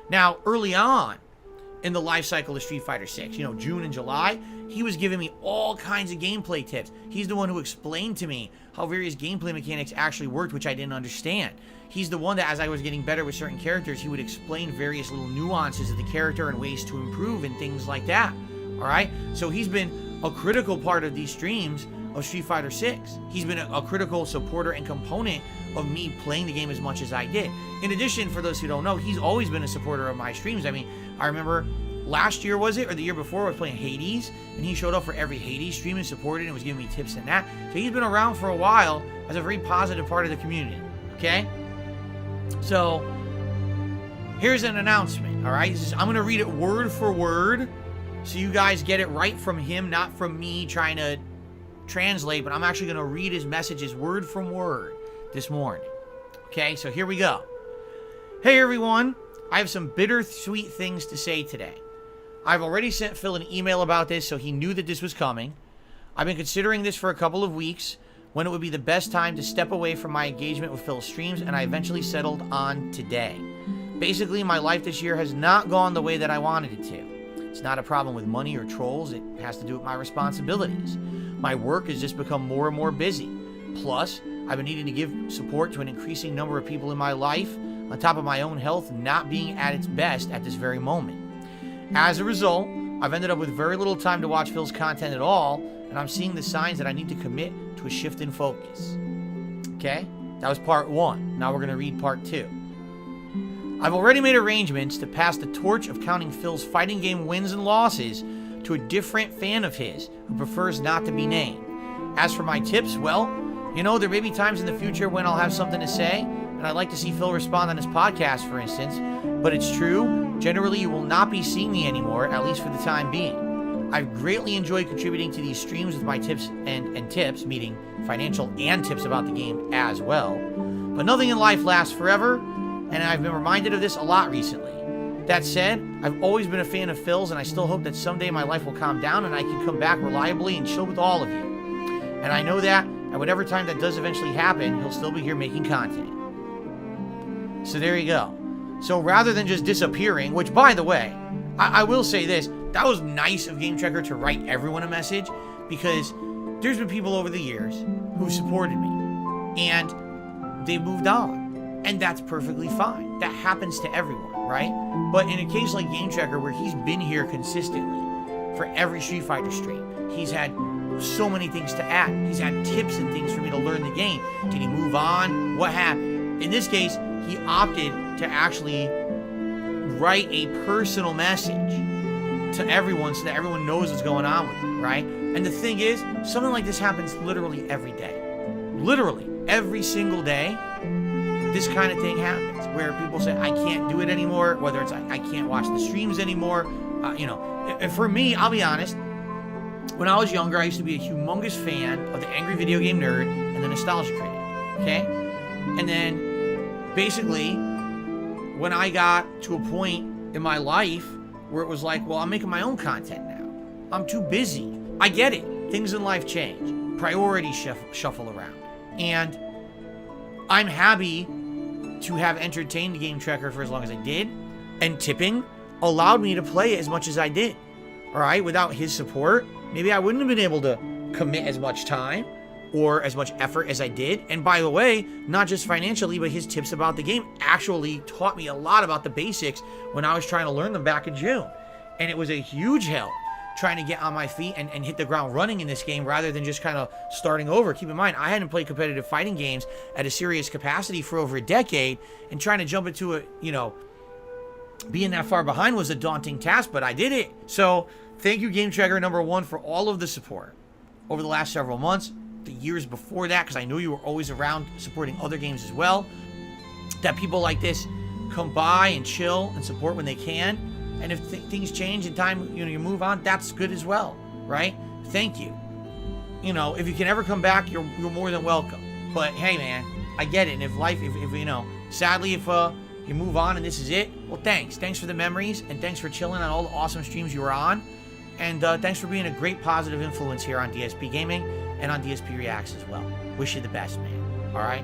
Now, early on in the life cycle of Street Fighter 6, June and July, he was giving me all kinds of gameplay tips. He's the one who explained to me how various gameplay mechanics actually worked, which I didn't understand. He's the one that, as I was getting better with certain characters, he would explain various little nuances of the character and ways to improve and things like that. All right? So he's been a critical part of these streams of Street Fighter 6. He's been a critical supporter and component of me playing the game as much as I did. In addition, for those who don't know, he's always been a supporter of my streams. I mean, I remember last year, was it, or the year before, I was playing Hades, and he showed up for every Hades stream and supported and was giving me tips and that. So he's been around for a while as a very positive part of the community, okay? So here's an announcement, all right? I'm going to read it word for word so you guys get it right from him, not from me trying to translate, but I'm actually going to read his messages word from word this morning. Okay, so here we go. Hey everyone, I have some bittersweet things to say today. I've already sent Phil an email about this, so he knew that this was coming. I've been considering this for a couple of weeks, when it would be the best time to step away from my engagement with Phil's streams, and I eventually settled on today. Basically, my life this year has not gone the way that I wanted it to. It's not a problem with money or trolls, it has to do with my responsibilities. My work has just become more and more busy. Plus, I've been needing to give support to an increasing number of people in my life, on top of my own health not being at its best at this very moment. As a result, I've ended up with very little time to watch Phil's content at all, and I'm seeing the signs that I need to commit to a shift in focus. Okay? That was part 1. Now we're going to read part 2. I've already made arrangements to pass the torch of counting Phil's fighting game wins and losses to a different fan of his who prefers not to be named. As for my tips, well, there may be times in the future when I'll have something to say, and I'd like to see Phil respond on his podcast, for instance, but it's true, generally you will not be seeing me anymore, at least for the time being. I've greatly enjoyed contributing to these streams with my tips and tips, meaning financial and tips about the game as well, but nothing in life lasts forever, and I've been reminded of this a lot recently. That said, I've always been a fan of Phil's, and I still hope that someday my life will calm down and I can come back reliably and chill with all of you. And I know that at whatever time that does eventually happen, he'll still be here making content. So there you go. So rather than just disappearing, which by the way, I will say this, that was nice of Gametrekker to write everyone a message, because there's been people over the years who supported me, and they moved on. And that's perfectly fine. That happens to everyone, right? But in a case like Gametrekker, where he's been here consistently for every Street Fighter stream, he's had so many things to add. He's had tips and things for me to learn the game. Did he move on? What happened? In this case, he opted to actually write a personal message to everyone so that everyone knows what's going on with him, right? And the thing is, something like this happens literally every day. Literally, every single day. This kind of thing happens where people say, I can't do it anymore, whether it's I can't watch the streams anymore. And for me, I'll be honest, when I was younger, I used to be a humongous fan of the Angry Video Game Nerd and the Nostalgia Critic, okay? And then, basically, when I got to a point in my life where it was like, well, I'm making my own content now. I'm too busy. I get it. Things in life change. Priorities shuffle around. And I'm happy to have entertained the Gametrekker for as long as I did, and tipping allowed me to play it as much as I did. All right, without his support, maybe I wouldn't have been able to commit as much time or as much effort as I did. And by the way, not just financially, but his tips about the game actually taught me a lot about the basics when I was trying to learn them back in June. And it was a huge help trying to get on my feet and hit the ground running in this game rather than just kind of starting over. Keep in mind, I hadn't played competitive fighting games at a serious capacity for over a decade, and trying to jump into it, being that far behind was a daunting task, but I did it. So thank you, Gametrekker, number one, for all of the support over the last several months, the years before that, because I know you were always around supporting other games as well. That people like this come by and chill and support when they can. And if things change in time, you move on, that's good as well, right? Thank you. If you can ever come back, you're more than welcome. But hey, man, I get it. And if sadly, if you move on and this is it, well, thanks. Thanks for the memories, and thanks for chilling on all the awesome streams you were on. And thanks for being a great positive influence here on DSP Gaming and on DSP Reacts as well. Wish you the best, man. All right?